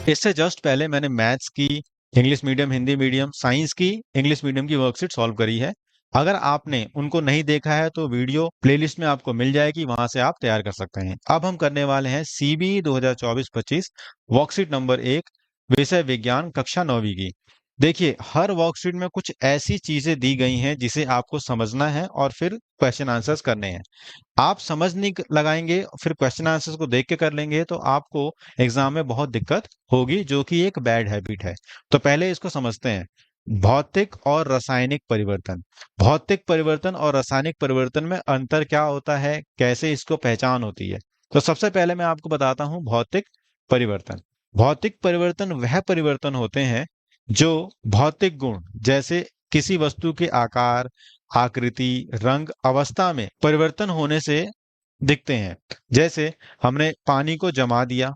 इससे जस्ट पहले मैंने मैथ्स की, English medium, Hindi medium, science की, इंग्लिश मीडियम की वर्कशीट सॉल्व करी है। अगर आपने उनको नहीं देखा है तो वीडियो प्लेलिस्ट में आपको मिल जाएगी, वहां से आप तैयार कर सकते हैं। अब हम करने वाले हैं सीबी 2024-25 वर्कशीट नंबर 1, विषय विज्ञान, कक्षा 9वीं की। देखिए, हर वर्कशीट में कुछ ऐसी चीजें दी गई हैं जिसे आपको समझना है और फिर क्वेश्चन आंसर्स करने हैं। आप समझ नहीं लगाएंगे, फिर क्वेश्चन आंसर्स को देख के कर लेंगे तो आपको एग्जाम में बहुत दिक्कत होगी, जो कि एक बैड हैबिट है। तो पहले इसको समझते हैं। भौतिक और रासायनिक परिवर्तन। भौतिक परिवर्तन और रासायनिक परिवर्तन में अंतर क्या होता है, कैसे इसको पहचान होती है? तो सबसे पहले मैं आपको बताता हूं भौतिक परिवर्तन। भौतिक परिवर्तन वह परिवर्तन होते हैं जो भौतिक गुण, जैसे किसी वस्तु के आकार, आकृति, रंग, अवस्था में परिवर्तन होने से दिखते हैं। जैसे हमने पानी को जमा दिया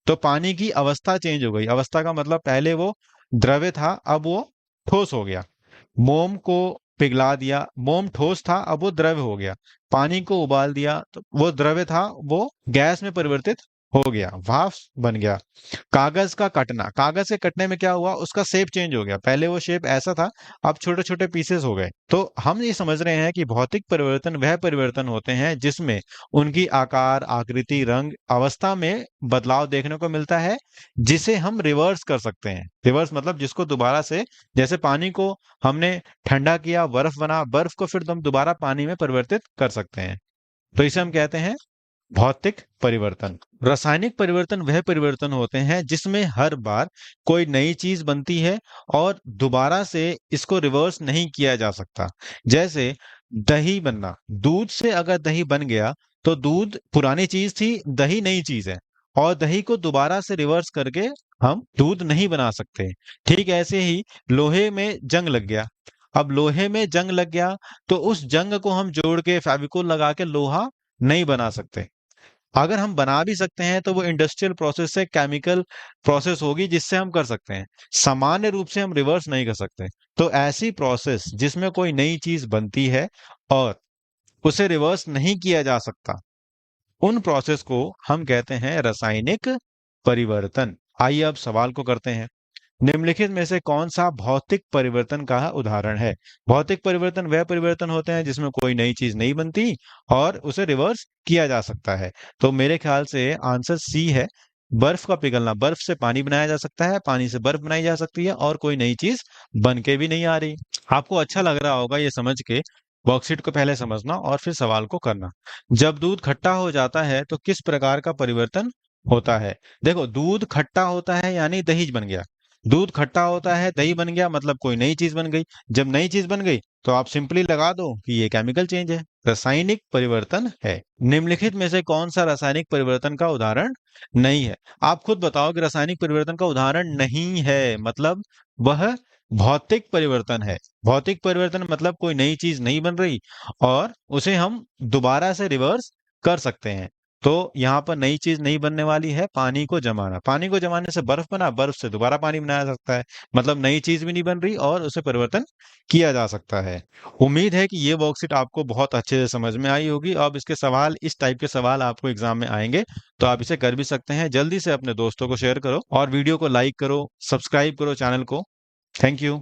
तो पानी की अवस्था चेंज हो गई। अवस्था का मतलब पहले वो द्रव्य था, अब वो ठोस हो गया। मोम को पिघला दिया, मोम ठोस था, अब वो द्रव्य हो गया। पानी को उबाल दिया तो वो द्रव्य था, वो गैस में परिवर्तित हो गया, भाप बन गया। कागज का कटना, कागज के कटने में क्या हुआ, उसका शेप चेंज हो गया। पहले वो शेप ऐसा था, अब छोटे छोटे पीसेस हो गए। तो हम ये समझ रहे हैं कि भौतिक परिवर्तन वह परिवर्तन होते हैं जिसमें उनकी आकार, आकृति, रंग, अवस्था में बदलाव देखने को मिलता है, जिसे हम रिवर्स कर सकते हैं। रिवर्स मतलब जिसको दोबारा से, जैसे पानी को हमने ठंडा किया, बर्फ बना, बर्फ को फिर हम दोबारा पानी में परिवर्तित कर सकते हैं। तो इसे हम कहते हैं भौतिक परिवर्तन। रासायनिक परिवर्तन वह परिवर्तन होते हैं जिसमें हर बार कोई नई चीज बनती है और दोबारा से इसको रिवर्स नहीं किया जा सकता। जैसे दही बनना, दूध से अगर दही बन गया तो दूध पुरानी चीज थी, दही नई चीज है, और दही को दोबारा से रिवर्स करके हम दूध नहीं बना सकते। ठीक ऐसे ही लोहे में जंग लग गया। अब लोहे में जंग लग गया तो उस जंग को हम जोड़ के फेविकोल लगा के लोहा नहीं बना सकते। अगर हम बना भी सकते हैं तो वो इंडस्ट्रियल प्रोसेस से, केमिकल प्रोसेस होगी जिससे हम कर सकते हैं। सामान्य रूप से हम रिवर्स नहीं कर सकते। तो ऐसी प्रोसेस जिसमें कोई नई चीज बनती है और उसे रिवर्स नहीं किया जा सकता, उन प्रोसेस को हम कहते हैं रासायनिक परिवर्तन। आइए अब सवाल को करते हैं। निम्नलिखित में से कौन सा भौतिक परिवर्तन का उदाहरण है? भौतिक परिवर्तन वह परिवर्तन होते हैं जिसमें कोई नई चीज नहीं बनती और उसे रिवर्स किया जा सकता है। तो मेरे ख्याल से आंसर सी है, बर्फ का पिघलना। बर्फ से पानी बनाया जा सकता है, पानी से बर्फ बनाई जा सकती है, और कोई नई चीज बन के भी नहीं आ रही। आपको अच्छा लग रहा होगा ये समझ के। वर्कशीट को पहले समझना और फिर सवाल को करना। जब दूध खट्टा हो जाता है तो किस प्रकार का परिवर्तन होता है? देखो, दूध खट्टा होता है यानी दही बन गया। दूध खट्टा होता है, दही बन गया, मतलब कोई नई चीज बन गई। जब नई चीज बन गई तो आप सिंपली लगा दो कि ये केमिकल चेंज है, रासायनिक परिवर्तन है। निम्नलिखित में से कौन सा रासायनिक परिवर्तन का उदाहरण नहीं है? आप खुद बताओ कि रासायनिक परिवर्तन का उदाहरण नहीं है, मतलब वह भौतिक परिवर्तन है। भौतिक परिवर्तन मतलब कोई नई चीज नहीं बन रही और उसे हम दोबारा से रिवर्स कर सकते हैं। तो यहाँ पर नई चीज नहीं बनने वाली है, पानी को जमाना। पानी को जमाने से बर्फ बना, बर्फ से दोबारा पानी बनाया जा सकता है, मतलब नई चीज भी नहीं बन रही और उसे परिवर्तन किया जा सकता है। उम्मीद है कि ये वर्कशीट आपको बहुत अच्छे से समझ में आई होगी। अब इसके सवाल, इस टाइप के सवाल आपको एग्जाम में आएंगे तो आप इसे कर भी सकते हैं। जल्दी से अपने दोस्तों को शेयर करो और वीडियो को लाइक करो, सब्सक्राइब करो चैनल को। Thank you.